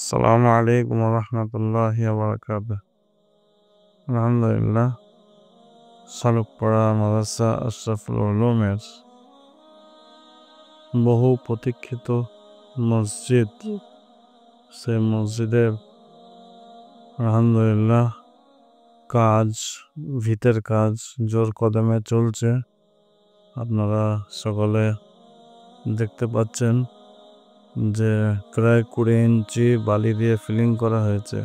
আসসালামু আলাইকুম রহমতুল্লাহি বারাকাতুহু। আলহামদুলিল্লাহ, শালুকপাড়া মাদ্রাসা আশরাফুল উলুমের বহু প্রতীক্ষিত মসজিদ, সেই মসজিদের আলহামদুলিল্লাহ কাজ, ভিতের কাজ জোর কদমে চলছে। আপনারা সকলে দেখতে পাচ্ছেন যে প্রায় 20 ইঞ্চি বালি দিয়ে ফিলিং করা হয়েছে।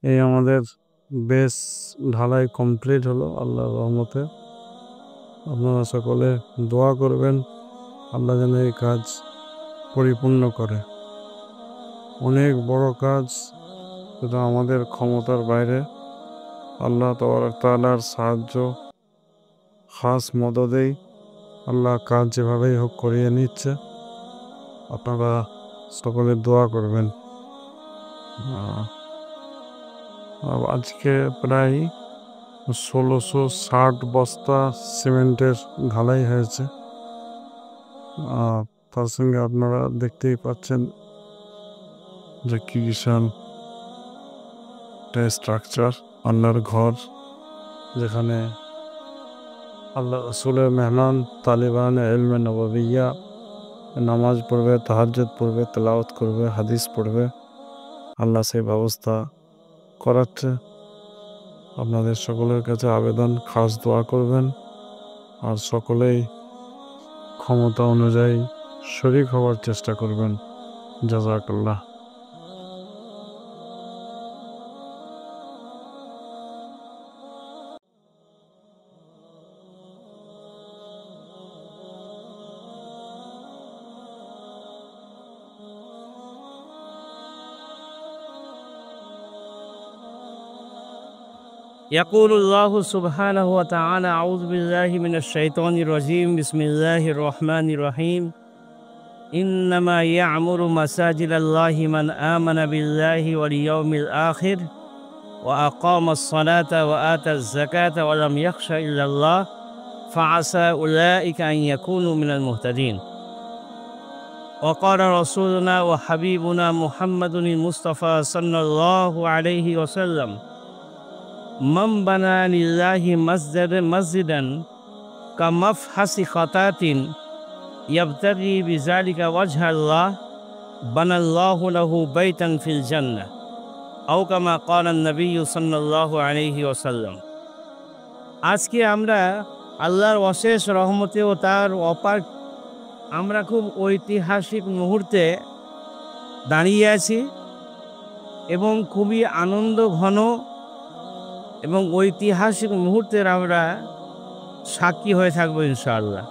এই আমাদের বেস ঢালাই কমপ্লিট হলো আল্লাহর রহমতে। আপনারা সকলে দোয়া করবেন আল্লাহ যেন এই কাজ পরিপূর্ণ করে। অনেক বড় কাজ, যেটা আমাদের ক্ষমতার বাইরে। আল্লাহ তাআলার সাহায্য, খাস মদদেই আল্লাহ কাজ যেভাবেই হোক করিয়ে নিচ্ছে। আপনারা সকলে দোয়া করবেন। আজকে প্রায় 1660 বস্তা সিমেন্টের ঢালাই হয়েছে। তার সঙ্গে আপনারা দেখতেই পাচ্ছেন যে কি বিশাল স্ট্রাকচার, আল্লাহর ঘর, যেখানে আল্লাহ রসুলের মেহমান তালিবান ইলমে নববিয়া নামাজ পড়বে, তাহাজ্জুদ পড়বে, তেলাওয়াত করবে, হাদিস পড়বে। আল্লাহ সেই ব্যবস্থা করাচ্ছে। আপনাদের সকলের কাছে আবেদন, খাস দোয়া করবেন আর সকলেই ক্ষমতা অনুযায়ী শরীক হওয়ার চেষ্টা করবেন। জাযাকাল্লাহ। يقول الله سبحانه وتعالى: أعوذ بالله من الشيطان الرجيم، بسم الله الرحمن الرحيم. إنما يعمر مساجد الله من آمن بالله واليوم الآخر وأقام الصلاة وآتى الزكاة ولم يخش إلا الله فعسى أولئك أن يكونوا من المهتدين. وقال رسولنا وحبيبنا محمد المصطفى صلى الله عليه وسلم: من بنى لله مسجدا كمفحص خطاة يبتغي بذلك وجه الله بنى الله له بيتا في الجنة أو كما قال النبي صلى الله عليه وسلم. আজকে আমরা আল্লাহর অশেষ রহমতে ও তার অপার আমরা খুব ঐতিহাসিক মুহূর্তে দাঁড়িয়ে আছি এবং খুবই আনন্দ ঘন এবং ঐতিহাসিক মুহূর্তের আমরা সাক্ষী হয়ে থাকবো ইনশাআল্লাহ।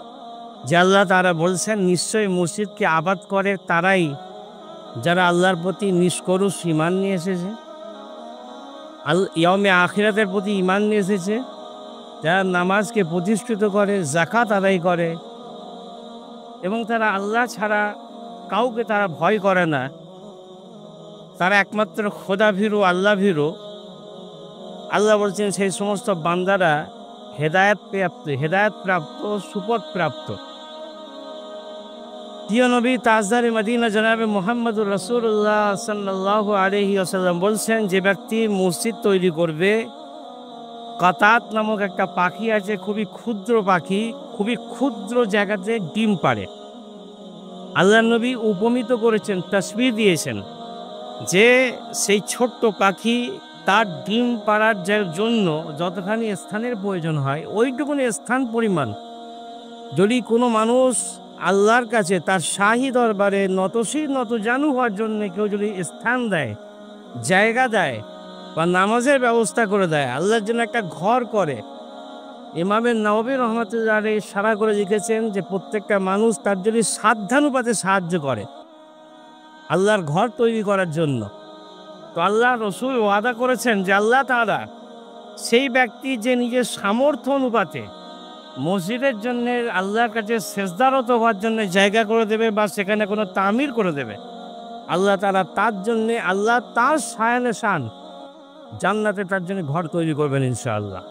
যে আল্লাহ তারা বলছেন, নিশ্চয়ই মসজিদকে আবাদ করে তারাই যারা আল্লাহর প্রতি নিষ্কলুষ ঈমান নিয়ে এসেছে, ইয়াউমে আখিরাতের প্রতি ঈমান নিয়ে এসেছে, যারা নামাজকে প্রতিষ্ঠিত করে, যাকাত আদায় করে এবং তারা আল্লাহ ছাড়া কাউকে তারা ভয় করে না, তারা একমাত্র খোদা ভীরু, আল্লাহ ভীরু। আল্লাহ বলছেন সেই সমস্ত বান্দারা হেদায়েত প্রাপ্ত, সুপথ প্রাপ্ত। প্রিয় নবী তাজদারে মদিনা জনাবে মুহাম্মদুর রাসূলুল্লাহ সাল্লাল্লাহু আলাইহি ওয়াসাল্লাম বলছেন, যে ব্যক্তি মসজিদ তৈরি করবে, কাতাত নামক একটা পাখি আছে, খুবই ক্ষুদ্র পাখি, খুবই ক্ষুদ্র জায়গাতে ডিম পাড়ে। আল্লাহ নবী উপমিত করেছেন, তাসবিহ দিয়েছেন যে সেই ছোট্ট পাখি তার ডিম পাড়ার জন্য যতখানি স্থানের প্রয়োজন হয় ওইটুকুনি স্থান পরিমাণ যদি কোনো মানুষ আল্লাহর কাছে তার শাহী দরবারে নতশির নতজানু হওয়ার জন্য কেউ যদি স্থান দেয়, জায়গা দেয় বা নামাজের ব্যবস্থা করে দেয়, আল্লাহর জন্য একটা ঘর করে, ইমামে নওয়াবী রহমাতুল্লাহ আলাইহি ইশারা করে লিখেছেন যে প্রত্যেকটা মানুষ তার যদি সাধ্যানুপাতে সাহায্য করে আল্লাহর ঘর তৈরি করার জন্য, তো আল্লাহ রসুল ওয়াদা করেছেন যে আল্লাহ তাআলা সেই ব্যক্তি যে নিজের সামর্থ্য অনুপাতে মসজিদের জন্য আল্লাহর কাছে সেজদারত হওয়ার জন্য জায়গা করে দেবে বা সেখানে কোনো তামির করে দেবে, আল্লাহ তাআলা তার জন্যে আল্লাহ তার শায়ানে শান জান্নাতে তার জন্য ঘর তৈরি করবেন ইনশাআল্লাহ।